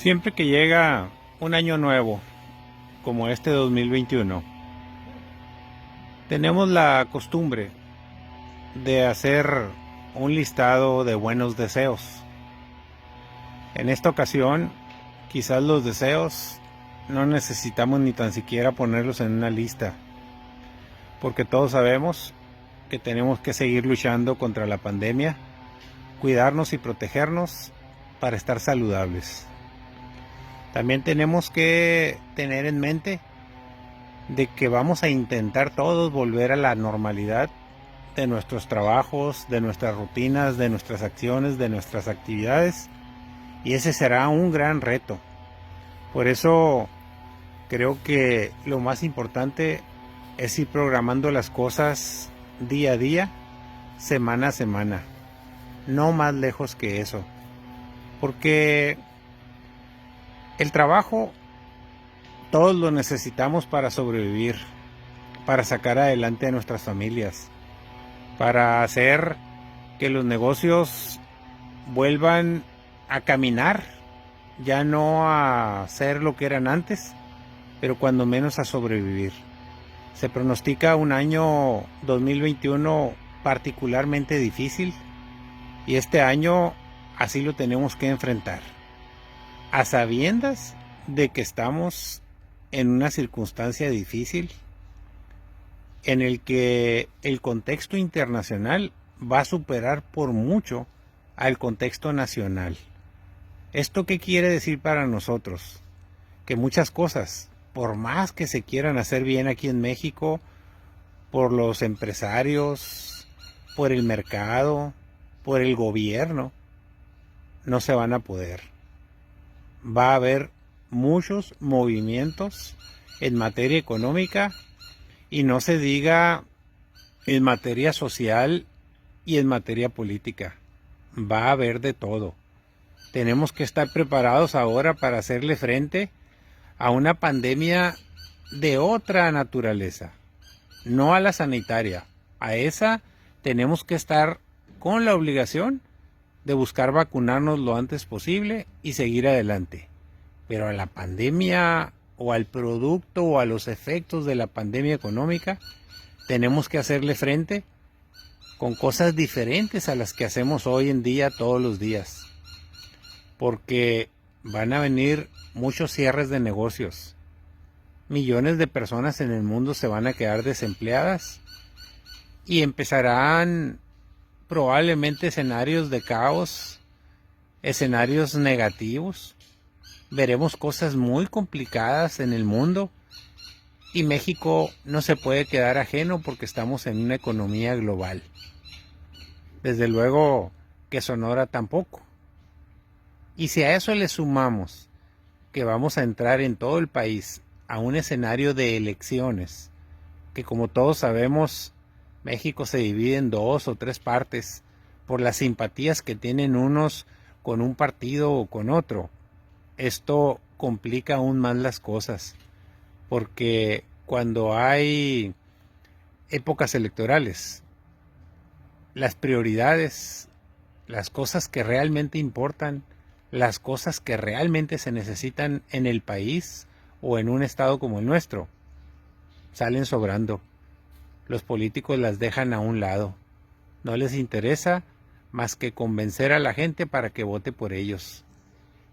Siempre que llega un año nuevo, como este 2021, tenemos la costumbre de hacer un listado de buenos deseos. En esta ocasión, quizás los deseos no necesitamos ni tan siquiera ponerlos en una lista, porque todos sabemos que tenemos que seguir luchando contra la pandemia, cuidarnos y protegernos para estar saludables. También tenemos que tener en mente de que vamos a intentar todos volver a la normalidad de nuestros trabajos, de nuestras rutinas, de nuestras acciones, de nuestras actividades, y ese será un gran reto. Por eso creo que lo más importante es ir programando las cosas día a día, semana a semana, no más lejos que eso, porque el trabajo todos lo necesitamos para sobrevivir, para sacar adelante a nuestras familias, para hacer que los negocios vuelvan a caminar, ya no a ser lo que eran antes, pero cuando menos a sobrevivir. Se pronostica un año 2021 particularmente difícil, y este año así lo tenemos que enfrentar, a sabiendas de que estamos en una circunstancia difícil, en el que el contexto internacional va a superar por mucho al contexto nacional. ¿Esto qué quiere decir para nosotros? Que muchas cosas, por más que se quieran hacer bien aquí en México, por los empresarios, por el mercado, por el gobierno, no se van a poder. Va a haber muchos movimientos en materia económica, y no se diga en materia social y en materia política. Va a haber de todo. Tenemos que estar preparados ahora para hacerle frente a una pandemia de otra naturaleza, no a la sanitaria. A esa tenemos que estar con la obligación de buscar vacunarnos lo antes posible y seguir adelante. Pero a la pandemia, o al producto, o a los efectos de la pandemia económica, tenemos que hacerle frente con cosas diferentes a las que hacemos hoy en día todos los días. Porque van a venir muchos cierres de negocios. Millones de personas en el mundo se van a quedar desempleadas, y empezarán probablemente escenarios de caos, escenarios negativos. Veremos cosas muy complicadas en el mundo, y México no se puede quedar ajeno porque estamos en una economía global. Desde luego que Sonora tampoco. Y si a eso le sumamos que vamos a entrar en todo el país a un escenario de elecciones, que como todos sabemos, México se divide en 2 o 3 partes por las simpatías que tienen unos con un partido o con otro. Esto complica aún más las cosas, porque cuando hay épocas electorales, las prioridades, las cosas que realmente importan, las cosas que realmente se necesitan en el país o en un estado como el nuestro, salen sobrando. Los políticos las dejan a un lado. No les interesa más que convencer a la gente para que vote por ellos.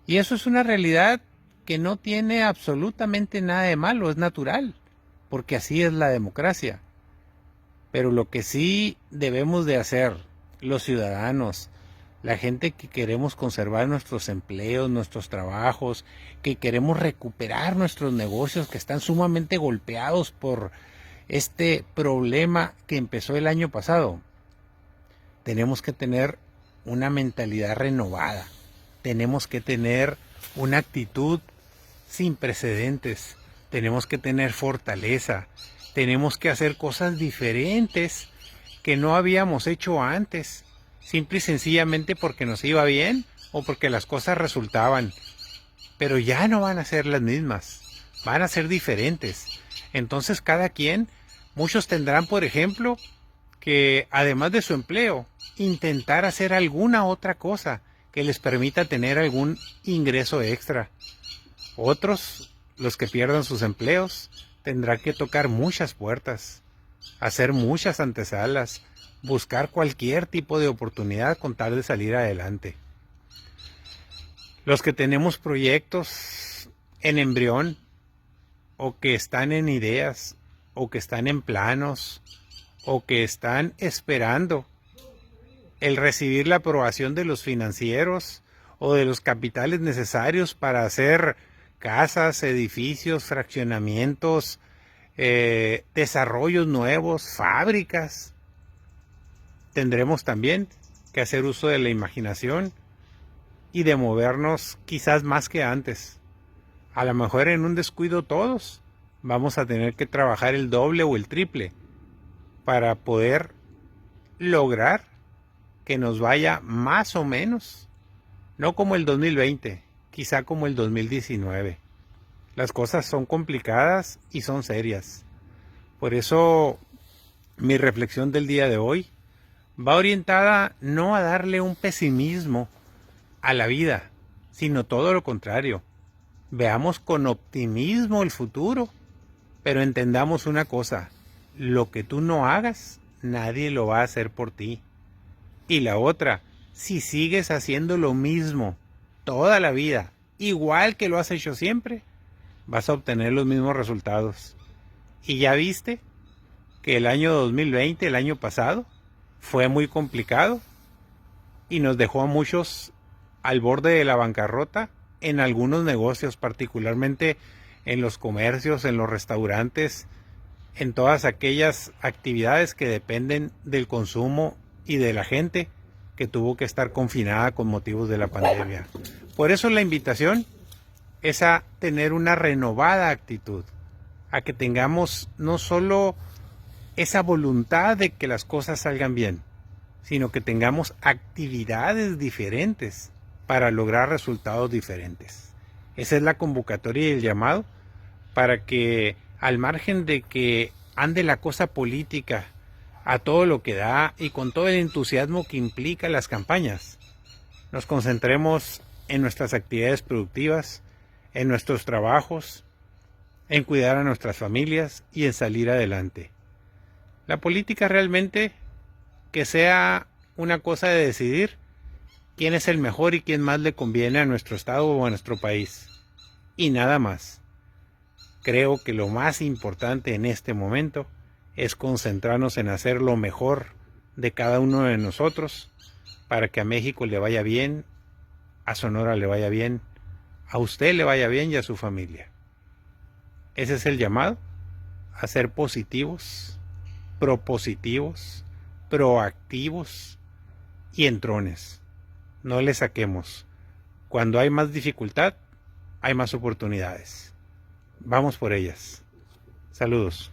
Y eso es una realidad que no tiene absolutamente nada de malo, es natural, porque así es la democracia. Pero lo que sí debemos de hacer los ciudadanos, la gente que queremos conservar nuestros empleos, nuestros trabajos, que queremos recuperar nuestros negocios que están sumamente golpeados por este problema que empezó el año pasado, tenemos que tener una mentalidad renovada. Tenemos que tener una actitud sin precedentes. Tenemos que tener fortaleza. Tenemos que hacer cosas diferentes que no habíamos hecho antes, simple y sencillamente porque nos iba bien o porque las cosas resultaban. Pero ya no van a ser las mismas, van a ser diferentes. Entonces cada quien, muchos tendrán, por ejemplo, que además de su empleo, intentar hacer alguna otra cosa que les permita tener algún ingreso extra. Otros, los que pierdan sus empleos, tendrán que tocar muchas puertas, hacer muchas antesalas, buscar cualquier tipo de oportunidad con tal de salir adelante. Los que tenemos proyectos en embrión, o que están en ideas, o que están en planos, o que están esperando el recibir la aprobación de los financieros o de los capitales necesarios para hacer casas, edificios, fraccionamientos, desarrollos nuevos, fábricas. Tendremos también que hacer uso de la imaginación y de movernos quizás más que antes. A lo mejor en un descuido todos vamos a tener que trabajar el doble o el triple para poder lograr que nos vaya más o menos, no como el 2020, quizá como el 2019. Las cosas son complicadas y son serias. Por eso mi reflexión del día de hoy va orientada no a darle un pesimismo a la vida, sino todo lo contrario. Veamos con optimismo el futuro, pero entendamos una cosa: lo que tú no hagas, nadie lo va a hacer por ti. Y la otra, si sigues haciendo lo mismo toda la vida, igual que lo has hecho siempre, vas a obtener los mismos resultados. Y ya viste que el año 2020, el año pasado, fue muy complicado y nos dejó a muchos al borde de la bancarrota en algunos negocios, particularmente en los comercios, en los restaurantes, en todas aquellas actividades que dependen del consumo y de la gente que tuvo que estar confinada con motivos de la pandemia. Por eso la invitación es a tener una renovada actitud, a que tengamos no solo esa voluntad de que las cosas salgan bien, sino que tengamos actividades diferentes para lograr resultados diferentes. Esa es la convocatoria y el llamado para que, al margen de que ande la cosa política a todo lo que da y con todo el entusiasmo que implica las campañas, nos concentremos en nuestras actividades productivas, en nuestros trabajos, en cuidar a nuestras familias y en salir adelante. La política realmente que sea una cosa de decidir quién es el mejor y quién más le conviene a nuestro estado o a nuestro país. Y nada más. Creo que lo más importante en este momento es concentrarnos en hacer lo mejor de cada uno de nosotros para que a México le vaya bien, a Sonora le vaya bien, a usted le vaya bien y a su familia. Ese es el llamado, a ser positivos, propositivos, proactivos y entrones. No le saquemos. Cuando hay más dificultad, hay más oportunidades. Vamos por ellas. Saludos.